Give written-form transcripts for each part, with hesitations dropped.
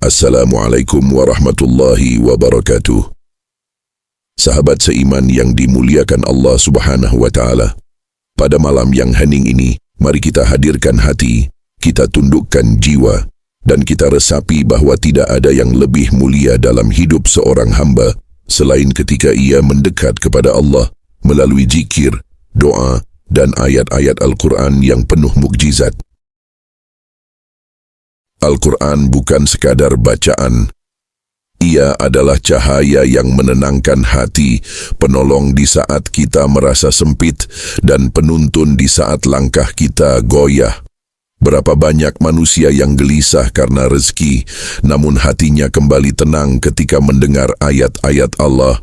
Assalamualaikum warahmatullahi wabarakatuh. Sahabat seiman yang dimuliakan Allah Subhanahu wa Ta'ala, pada malam yang hening ini, mari kita hadirkan hati, kita tundukkan jiwa, dan kita resapi bahwa tidak ada yang lebih mulia dalam hidup seorang hamba selain ketika ia mendekat kepada Allah melalui zikir, doa, dan ayat-ayat Al-Quran yang penuh mukjizat. Al-Quran bukan sekadar bacaan. Ia adalah cahaya yang menenangkan hati, penolong di saat kita merasa sempit, dan penuntun di saat langkah kita goyah. Berapa banyak manusia yang gelisah karena rezeki, namun hatinya kembali tenang ketika mendengar ayat-ayat Allah.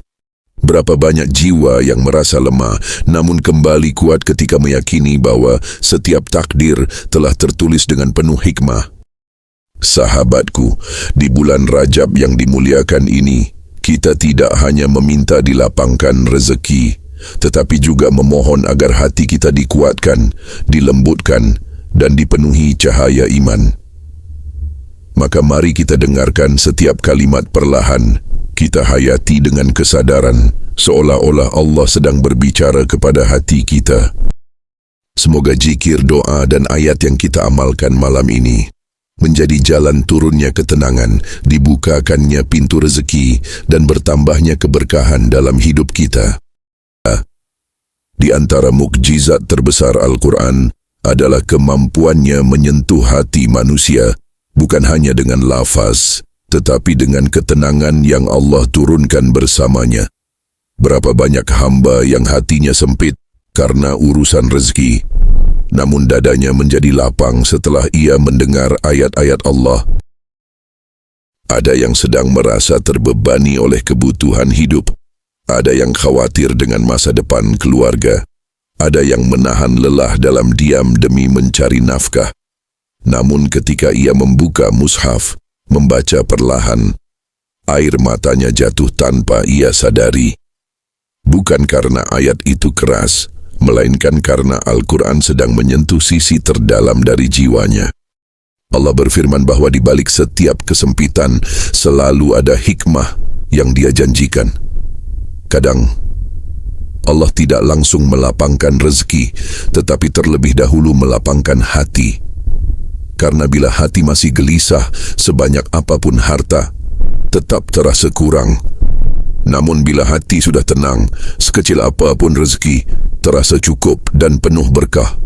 Berapa banyak jiwa yang merasa lemah, namun kembali kuat ketika meyakini bahwa setiap takdir telah tertulis dengan penuh hikmah. Sahabatku, di bulan Rajab yang dimuliakan ini, kita tidak hanya meminta dilapangkan rezeki, tetapi juga memohon agar hati kita dikuatkan, dilembutkan, dan dipenuhi cahaya iman. Maka mari kita dengarkan setiap kalimat perlahan, kita hayati dengan kesadaran, seolah-olah Allah sedang berbicara kepada hati kita. Semoga zikir, doa, dan ayat yang kita amalkan malam ini menjadi jalan turunnya ketenangan, dibukakannya pintu rezeki, dan bertambahnya keberkahan dalam hidup kita. Di antara mukjizat terbesar Al-Quran adalah kemampuannya menyentuh hati manusia, bukan hanya dengan lafaz, tetapi dengan ketenangan yang Allah turunkan bersamanya. Berapa banyak hamba yang hatinya sempit karena urusan rezeki, namun dadanya menjadi lapang setelah ia mendengar ayat-ayat Allah. Ada yang sedang merasa terbebani oleh kebutuhan hidup, ada yang khawatir dengan masa depan keluarga, ada yang menahan lelah dalam diam demi mencari nafkah. Namun ketika ia membuka mushaf, membaca perlahan, air matanya jatuh tanpa ia sadari. Bukan karena ayat itu keras, melainkan karena Al-Quran sedang menyentuh sisi terdalam dari jiwanya. Allah berfirman bahwa di balik setiap kesempitan selalu ada hikmah yang Dia janjikan. Kadang Allah tidak langsung melapangkan rezeki, tetapi terlebih dahulu melapangkan hati. Karena bila hati masih gelisah, sebanyak apapun harta tetap terasa kurang. Namun bila hati sudah tenang, sekecil apapun rezeki terasa cukup dan penuh berkah.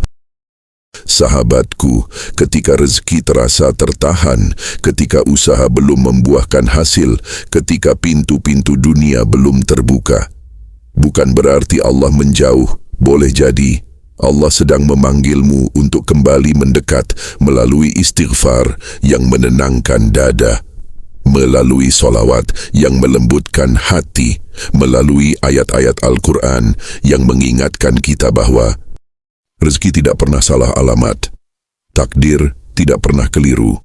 Sahabatku, ketika rezeki terasa tertahan, ketika usaha belum membuahkan hasil, ketika pintu-pintu dunia belum terbuka, bukan berarti Allah menjauh. Boleh jadi Allah sedang memanggilmu untuk kembali mendekat melalui istighfar yang menenangkan dada, melalui solawat yang melembutkan hati, melalui ayat-ayat Al-Quran yang mengingatkan kita bahwa rezeki tidak pernah salah alamat, takdir tidak pernah keliru,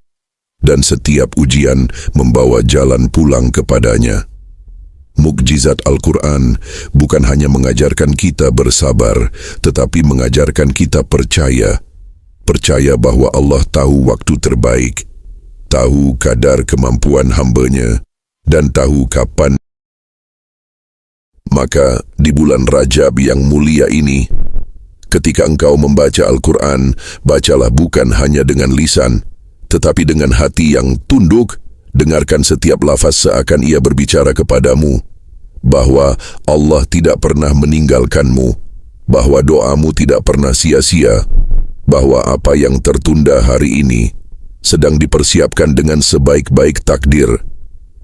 dan setiap ujian membawa jalan pulang kepadanya. Mukjizat Al-Quran bukan hanya mengajarkan kita bersabar, tetapi mengajarkan kita percaya bahwa Allah tahu waktu terbaik, tahu kadar kemampuan hambanya, dan tahu kapan. Maka di bulan Rajab yang mulia ini, ketika engkau membaca Al-Quran, bacalah bukan hanya dengan lisan, tetapi dengan hati yang tunduk. Dengarkan setiap lafaz seakan ia berbicara kepadamu, bahwa Allah tidak pernah meninggalkanmu, bahwa doamu tidak pernah sia-sia, bahwa apa yang tertunda hari ini sedang dipersiapkan dengan sebaik-baik takdir.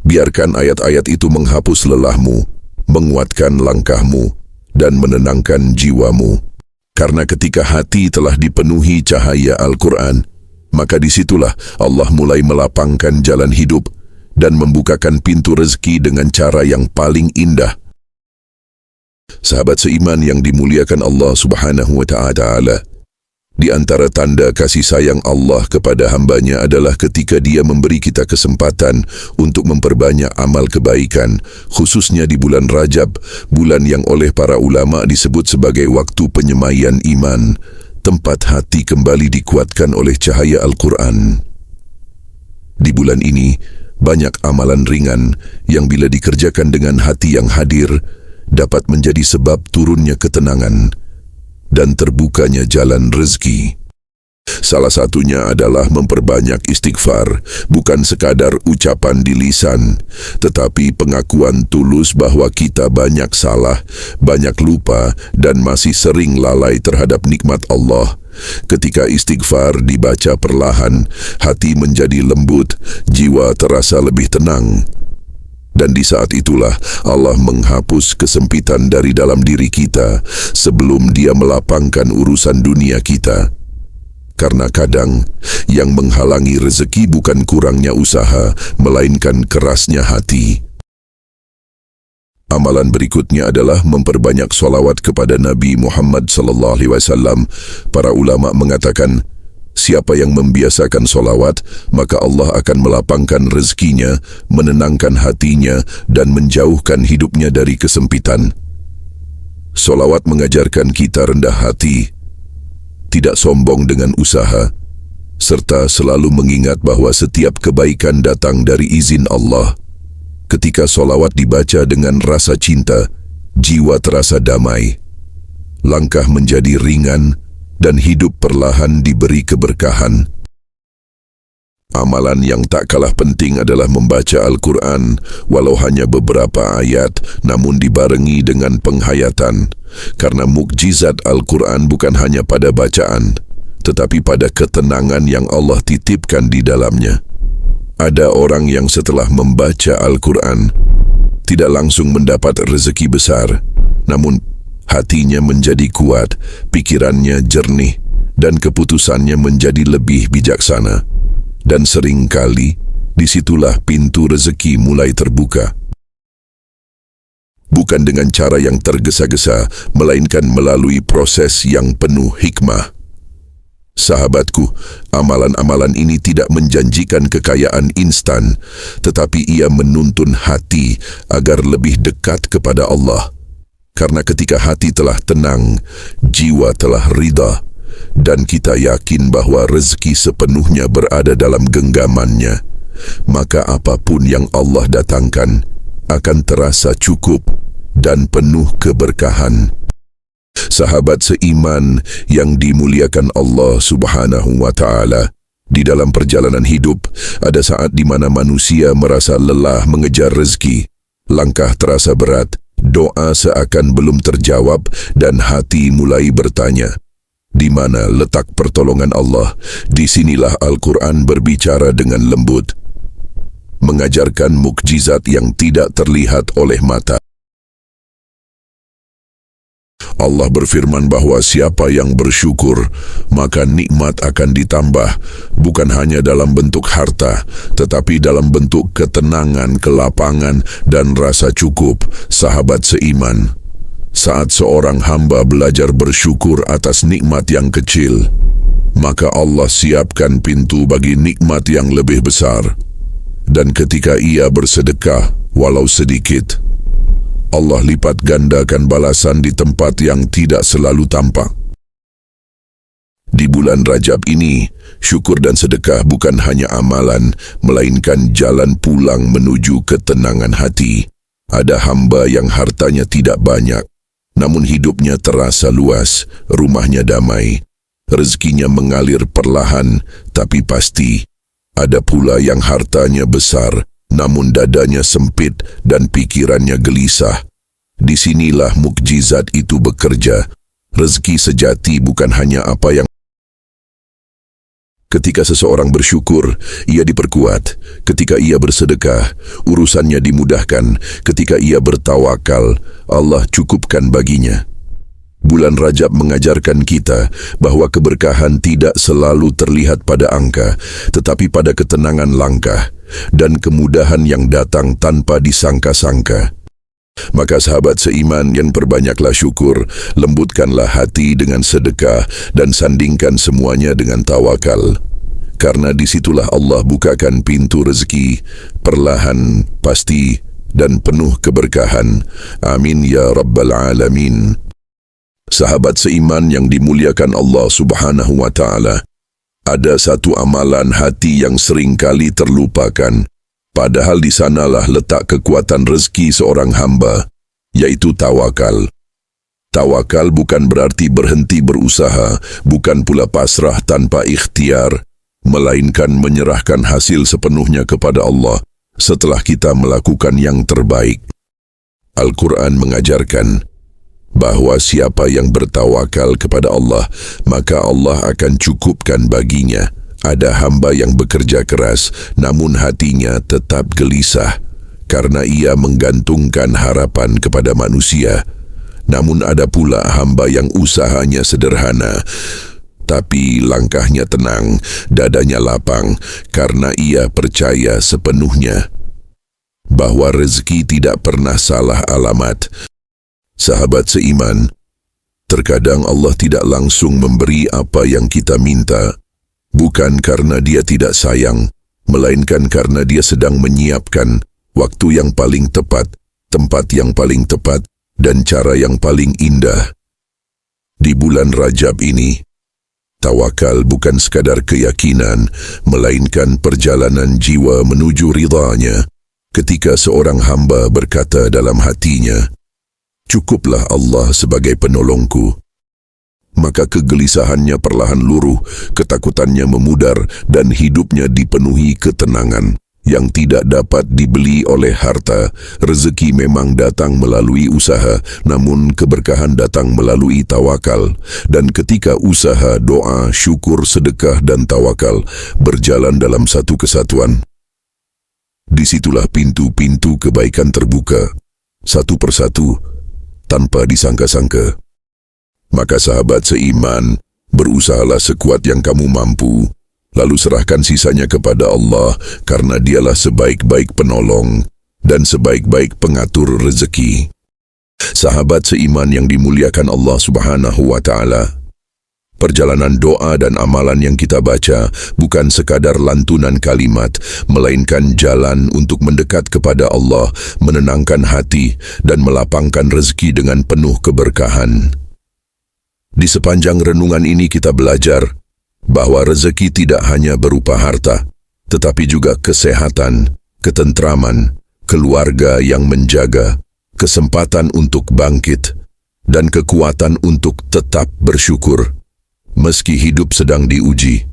Biarkan ayat-ayat itu menghapus lelahmu, menguatkan langkahmu, dan menenangkan jiwamu. Karena ketika hati telah dipenuhi cahaya Al-Quran, maka disitulah Allah mulai melapangkan jalan hidup dan membukakan pintu rezeki dengan cara yang paling indah. Sahabat seiman yang dimuliakan Allah Subhanahu wa Ta'ala, di antara tanda kasih sayang Allah kepada hambanya adalah ketika Dia memberi kita kesempatan untuk memperbanyak amal kebaikan, khususnya di bulan Rajab, bulan yang oleh para ulama disebut sebagai waktu penyemaian iman, tempat hati kembali dikuatkan oleh cahaya Al-Quran. Di bulan ini, banyak amalan ringan yang bila dikerjakan dengan hati yang hadir dapat menjadi sebab turunnya ketenangan dan terbukanya jalan rezeki. Salah satunya adalah memperbanyak istighfar, bukan sekadar ucapan di lisan, tetapi pengakuan tulus bahwa kita banyak salah, banyak lupa, dan masih sering lalai terhadap nikmat Allah. Ketika istighfar dibaca perlahan, hati menjadi lembut, jiwa terasa lebih tenang. Dan di saat itulah Allah menghapus kesempitan dari dalam diri kita sebelum Dia melapangkan urusan dunia kita. Karena kadang yang menghalangi rezeki bukan kurangnya usaha, melainkan kerasnya hati. Amalan berikutnya adalah memperbanyak solawat kepada Nabi Muhammad SAW. Para ulama mengatakan, siapa yang membiasakan solawat, maka Allah akan melapangkan rezekinya, menenangkan hatinya, dan menjauhkan hidupnya dari kesempitan. Solawat mengajarkan kita rendah hati, tidak sombong dengan usaha, serta selalu mengingat bahwa setiap kebaikan datang dari izin Allah. Ketika solawat dibaca dengan rasa cinta, jiwa terasa damai, langkah menjadi ringan, dan hidup perlahan diberi keberkahan. Amalan yang tak kalah penting adalah membaca Al-Quran, walau hanya beberapa ayat, namun dibarengi dengan penghayatan. Karena mukjizat Al-Quran bukan hanya pada bacaan, tetapi pada ketenangan yang Allah titipkan di dalamnya. Ada orang yang setelah membaca Al-Quran, tidak langsung mendapat rezeki besar, namun hatinya menjadi kuat, pikirannya jernih, dan keputusannya menjadi lebih bijaksana. Dan seringkali, disitulah pintu rezeki mulai terbuka. Bukan dengan cara yang tergesa-gesa, melainkan melalui proses yang penuh hikmah. Sahabatku, amalan-amalan ini tidak menjanjikan kekayaan instan, tetapi ia menuntun hati agar lebih dekat kepada Allah. Karena ketika hati telah tenang, jiwa telah ridha, dan kita yakin bahwa rezeki sepenuhnya berada dalam genggamannya, maka apapun yang Allah datangkan akan terasa cukup dan penuh keberkahan. Sahabat seiman yang dimuliakan Allah Subhanahu wa Ta'ala, di dalam perjalanan hidup, ada saat di mana manusia merasa lelah mengejar rezeki, langkah terasa berat, doa seakan belum terjawab, dan hati mulai bertanya, di mana letak pertolongan Allah? Disinilah Al-Quran berbicara dengan lembut, mengajarkan mukjizat yang tidak terlihat oleh mata. Allah berfirman bahwa siapa yang bersyukur, maka nikmat akan ditambah, bukan hanya dalam bentuk harta, tetapi dalam bentuk ketenangan, kelapangan, dan rasa cukup. Sahabat seiman, saat seorang hamba belajar bersyukur atas nikmat yang kecil, maka Allah siapkan pintu bagi nikmat yang lebih besar. Dan ketika ia bersedekah, walau sedikit, Allah lipat gandakan balasan di tempat yang tidak selalu tampak. Di bulan Rajab ini, syukur dan sedekah bukan hanya amalan, melainkan jalan pulang menuju ketenangan hati. Ada hamba yang hartanya tidak banyak, namun hidupnya terasa luas, rumahnya damai, rezekinya mengalir perlahan tapi pasti. Ada pula yang hartanya besar, namun dadanya sempit dan pikirannya gelisah. Disinilah mukjizat itu bekerja. Rezeki sejati bukan hanya apa yang... Ketika seseorang bersyukur, ia diperkuat. Ketika ia bersedekah, urusannya dimudahkan. Ketika ia bertawakal, Allah cukupkan baginya. Bulan Rajab mengajarkan kita bahwa keberkahan tidak selalu terlihat pada angka, tetapi pada ketenangan langkah dan kemudahan yang datang tanpa disangka-sangka. Maka sahabat seiman yang perbanyaklah syukur, lembutkanlah hati dengan sedekah, dan sandingkan semuanya dengan tawakal. Karena disitulah Allah bukakan pintu rezeki, perlahan, pasti, dan penuh keberkahan. Amin ya Rabbal Alamin. Sahabat seiman yang dimuliakan Allah Subhanahu wa Ta'ala, ada satu amalan hati yang seringkali terlupakan, Padahal di sanalah letak kekuatan rezeki seorang hamba, yaitu tawakal. Tawakal bukan berarti berhenti berusaha, bukan pula pasrah tanpa ikhtiar, melainkan menyerahkan hasil sepenuhnya kepada Allah setelah kita melakukan yang terbaik. Al-Quran mengajarkan bahawa siapa yang bertawakal kepada Allah, maka Allah akan cukupkan baginya. Ada hamba yang bekerja keras, namun hatinya tetap gelisah karena ia menggantungkan harapan kepada manusia. Namun ada pula hamba yang usahanya sederhana, tapi langkahnya tenang, dadanya lapang karena ia percaya sepenuhnya bahawa rezeki tidak pernah salah alamat. Sahabat seiman, terkadang Allah tidak langsung memberi apa yang kita minta, bukan karena Dia tidak sayang, melainkan karena Dia sedang menyiapkan waktu yang paling tepat, tempat yang paling tepat, dan cara yang paling indah. Di bulan Rajab ini, tawakal bukan sekadar keyakinan, melainkan perjalanan jiwa menuju ridha-Nya. Ketika seorang hamba berkata dalam hatinya, "Cukuplah Allah sebagai penolongku," maka kegelisahannya perlahan luruh, ketakutannya memudar, dan hidupnya dipenuhi ketenangan yang tidak dapat dibeli oleh harta. Rezeki memang datang melalui usaha, namun keberkahan datang melalui tawakal. Dan ketika usaha, doa, syukur, sedekah dan tawakal berjalan dalam satu kesatuan, disitulah pintu-pintu kebaikan terbuka, satu persatu, tanpa disangka-sangka. Maka sahabat seiman, berusahalah sekuat yang kamu mampu, lalu serahkan sisanya kepada Allah, karena Dialah sebaik-baik penolong dan sebaik-baik pengatur rezeki. Sahabat seiman yang dimuliakan Allah Subhanahu wa Ta'ala, perjalanan doa dan amalan yang kita baca bukan sekadar lantunan kalimat, melainkan jalan untuk mendekat kepada Allah, menenangkan hati, dan melapangkan rezeki dengan penuh keberkahan. Di sepanjang renungan ini kita belajar bahawa rezeki tidak hanya berupa harta, tetapi juga kesehatan, ketentraman, keluarga yang menjaga, kesempatan untuk bangkit, dan kekuatan untuk tetap bersyukur meski hidup sedang diuji.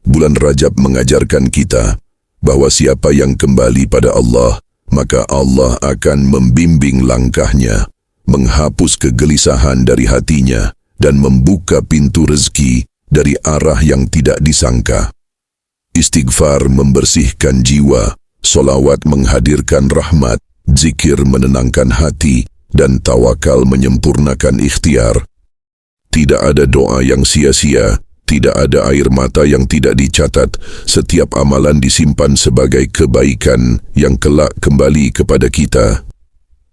Bulan Rajab mengajarkan kita bahawa siapa yang kembali pada Allah, maka Allah akan membimbing langkahnya, menghapus kegelisahan dari hatinya, dan membuka pintu rezeki dari arah yang tidak disangka. Istighfar membersihkan jiwa, solawat menghadirkan rahmat, zikir menenangkan hati, dan tawakal menyempurnakan ikhtiar. Tidak ada doa yang sia-sia, tidak ada air mata yang tidak dicatat. Setiap amalan disimpan sebagai kebaikan yang kelak kembali kepada kita.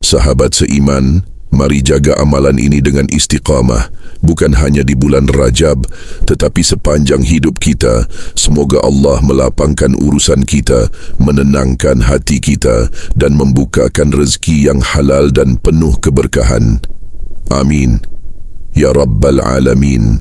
Sahabat seiman, mari jaga amalan ini dengan istiqamah, bukan hanya di bulan Rajab, tetapi sepanjang hidup kita. Semoga Allah melapangkan urusan kita, menenangkan hati kita, dan membukakan rezeki yang halal dan penuh keberkahan. Amin. Ya Rabbal Alamin.